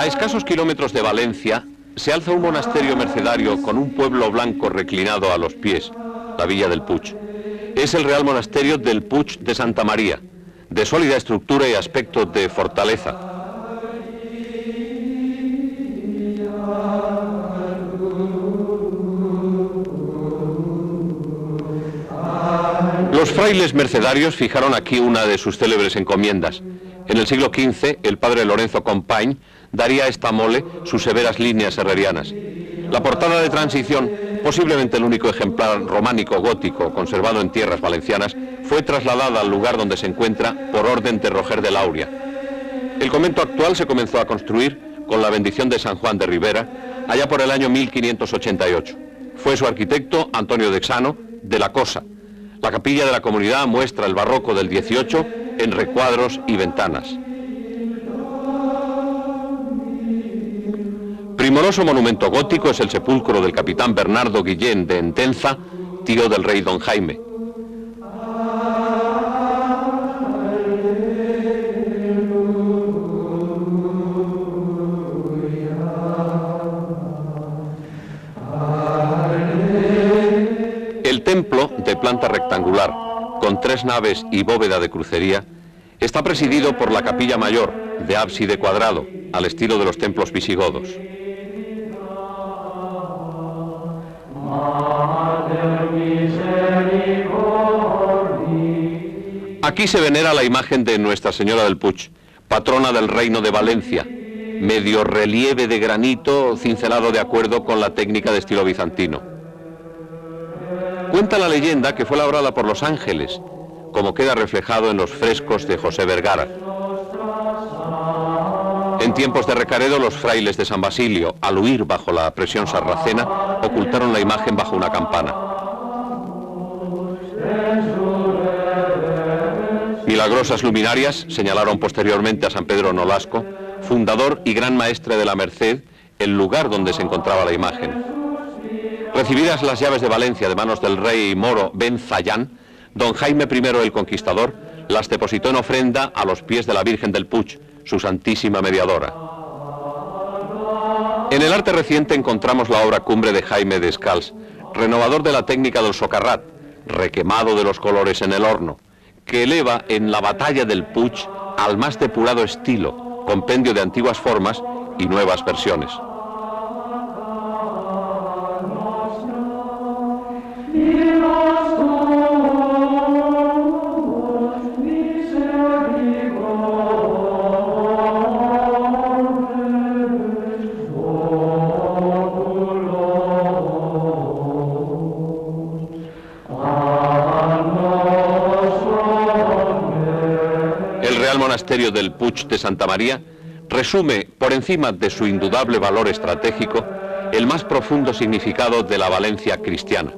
A escasos kilómetros de Valencia se alza un monasterio mercedario con un pueblo blanco reclinado a los pies, la Villa del Puig. Es el Real Monasterio del Puig de Santa María, de sólida estructura y aspecto de fortaleza. Los frailes mercedarios fijaron aquí una de sus célebres encomiendas. En el siglo XV, el padre Lorenzo Compañ daría a esta mole sus severas líneas herrerianas. La portada de transición, posiblemente el único ejemplar románico gótico conservado en tierras valencianas, fue trasladada al lugar donde se encuentra por orden de Roger de Lauria. El convento actual se comenzó a construir con la bendición de San Juan de Ribera allá por el año 1588. Fue su arquitecto Antonio de Xano de la Cosa. La capilla de la comunidad muestra el barroco del 18 en recuadros y ventanas. Primoroso monumento gótico es el sepulcro del capitán Bernardo Guillén de Entenza, tío del rey don Jaime. El templo, de planta rectangular, con 3 naves y bóveda de crucería, está presidido por la capilla mayor, de ábside cuadrado, al estilo de los templos visigodos. Aquí se venera la imagen de Nuestra Señora del Puig, patrona del Reino de Valencia, medio relieve de granito cincelado de acuerdo con la técnica de estilo bizantino. Cuenta la leyenda que fue labrada por los ángeles, como queda reflejado en los frescos de José Vergara. En tiempos de Recaredo, los frailes de San Basilio, al huir bajo la presión sarracena, ocultaron la imagen bajo una campana. Milagrosas luminarias señalaron posteriormente a San Pedro Nolasco, fundador y gran maestre de la Merced, el lugar donde se encontraba la imagen. Recibidas las llaves de Valencia de manos del rey moro Ben Zayán, don Jaime I el Conquistador las depositó en ofrenda a los pies de la Virgen del Puig, su santísima mediadora. En el arte reciente encontramos la obra cumbre de Jaime Descalç, renovador de la técnica del socarrat, requemado de los colores en el horno, que eleva en la batalla del Puig al más depurado estilo, compendio de antiguas formas y nuevas versiones. El Real Monasterio del Puig de Santa María resume, por encima de su indudable valor estratégico, el más profundo significado de la Valencia cristiana.